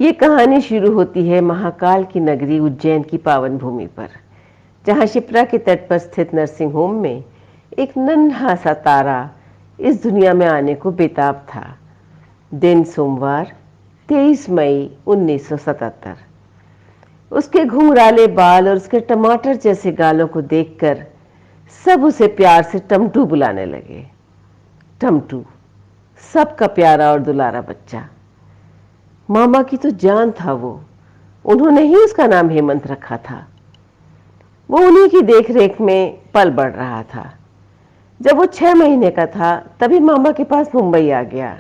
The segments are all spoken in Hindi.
ये कहानी शुरू होती है महाकाल की नगरी उज्जैन की पावन भूमि पर, जहाँ शिप्रा के तट पर स्थित नर्सिंग होम में एक नन्हा सा तारा इस दुनिया में आने को बेताब था। दिन सोमवार 23 मई 1977। उसके घुंघराले बाल और उसके टमाटर जैसे गालों को देखकर सब उसे प्यार से टमटू बुलाने लगे। टमटू, सबका प्यारा और दुलारा बच्चा। मामा की तो जान था वो। उन्होंने ही उसका नाम हेमंत रखा था। वो उन्हीं की देखरेख में पल बढ़ रहा था। जब वो 6 महीने का था तभी मामा के पास मुंबई आ गया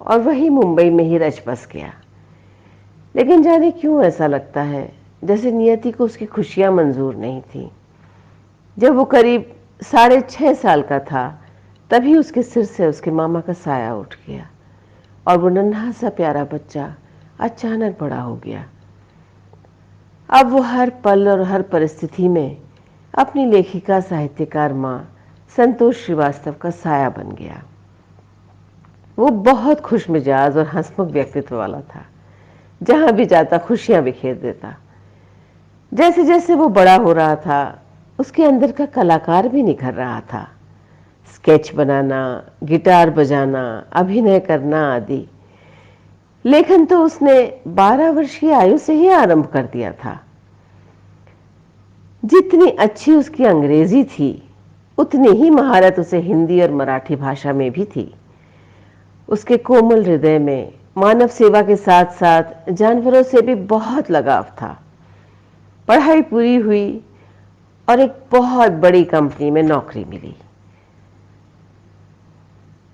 और वही मुंबई में ही रच बस गया। लेकिन जाने क्यों ऐसा लगता है जैसे नियति को उसकी खुशियां मंजूर नहीं थी। जब वो करीब 6.5 साल का था तभी उसके सिर से उसके मामा का साया उठ गया और वो नन्हा सा प्यारा बच्चा अचानक बड़ा हो गया। अब वो हर पल और हर परिस्थिति में अपनी लेखिका साहित्यकार माँ संतोष श्रीवास्तव का साया बन गया। वो बहुत खुश मिजाज और हंसमुख व्यक्तित्व वाला था। जहां भी जाता खुशियां बिखेर देता। जैसे जैसे वो बड़ा हो रहा था उसके अंदर का कलाकार भी निखर रहा था। स्केच बनाना, गिटार बजाना, अभिनय करना आदि। लेखन तो उसने 12 वर्ष की आयु से ही आरंभ कर दिया था। जितनी अच्छी उसकी अंग्रेजी थी उतनी ही महारत उसे हिंदी और मराठी भाषा में भी थी। उसके कोमल हृदय में मानव सेवा के साथ साथ जानवरों से भी बहुत लगाव था। पढ़ाई पूरी हुई और एक बहुत बड़ी कंपनी में नौकरी मिली।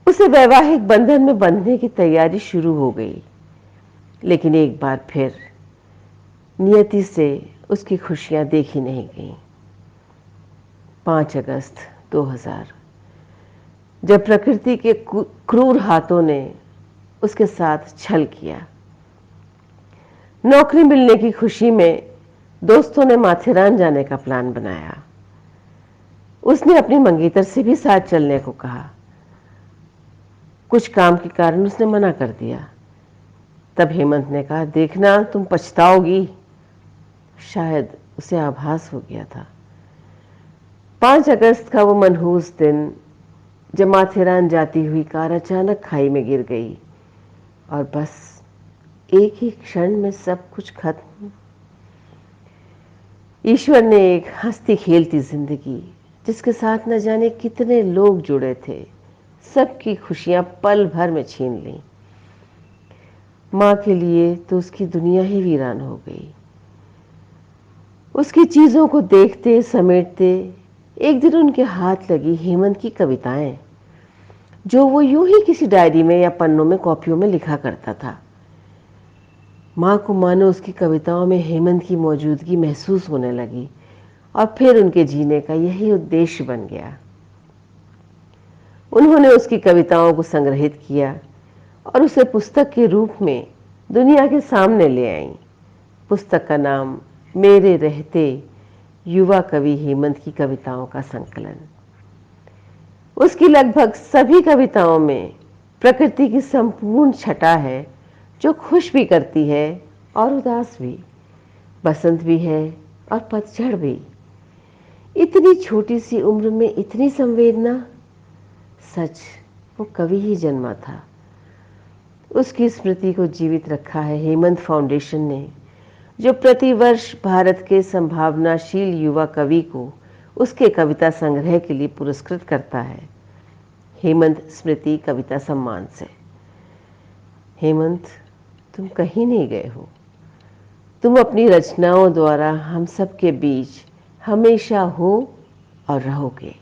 उसे वैवाहिक बंधन में बंधने की तैयारी शुरू हो गई। लेकिन एक बार फिर नियति से उसकी खुशियां देखी नहीं गईं। 5 अगस्त 2000, जब प्रकृति के क्रूर हाथों ने उसके साथ छल किया। नौकरी मिलने की खुशी में दोस्तों ने माथेरान जाने का प्लान बनाया। उसने अपनी मंगेतर से भी साथ चलने को कहा। कुछ काम के कारण उसने मना कर दिया। तब हेमंत ने कहा, देखना तुम पछताओगी। शायद उसे आभास हो गया था। 5 अगस्त का वो मनहूस दिन जब माथेरान जाती हुई कार अचानक खाई में गिर गई और बस एक ही क्षण में सब कुछ खत्म। ईश्वर ने एक हंसती खेलती जिंदगी जिसके साथ न जाने कितने लोग जुड़े थे, सबकी खुशियां पल भर में छीन ली। मां के लिए तो उसकी दुनिया ही वीरान हो गई। उसकी चीजों को देखते समेटते एक दिन उनके हाथ लगी हेमंत की कविताएं, जो वो यूं ही किसी डायरी में या पन्नों में कॉपियों में लिखा करता था। मां को मानो उसकी कविताओं में हेमंत की मौजूदगी महसूस होने लगी और फिर उनके जीने का यही उद्देश्य बन गया। उन्होंने उसकी कविताओं को संग्रहित किया और उसे पुस्तक के रूप में दुनिया के सामने ले आई। पुस्तक का नाम मेरे रहते, युवा कवि हेमंत की कविताओं का संकलन। उसकी लगभग सभी कविताओं में प्रकृति की संपूर्ण छटा है, जो खुश भी करती है और उदास भी, बसंत भी है और पतझड़ भी। इतनी छोटी सी उम्र में इतनी संवेदना, सच वो कवि ही जन्मा था। उसकी स्मृति को जीवित रखा है हेमंत फाउंडेशन ने, जो प्रतिवर्ष भारत के संभावनाशील युवा कवि को उसके कविता संग्रह के लिए पुरस्कृत करता है, हेमंत स्मृति कविता सम्मान से। हेमंत, तुम कहीं नहीं गए हो। तुम अपनी रचनाओं द्वारा हम सबके बीच हमेशा हो और रहोगे।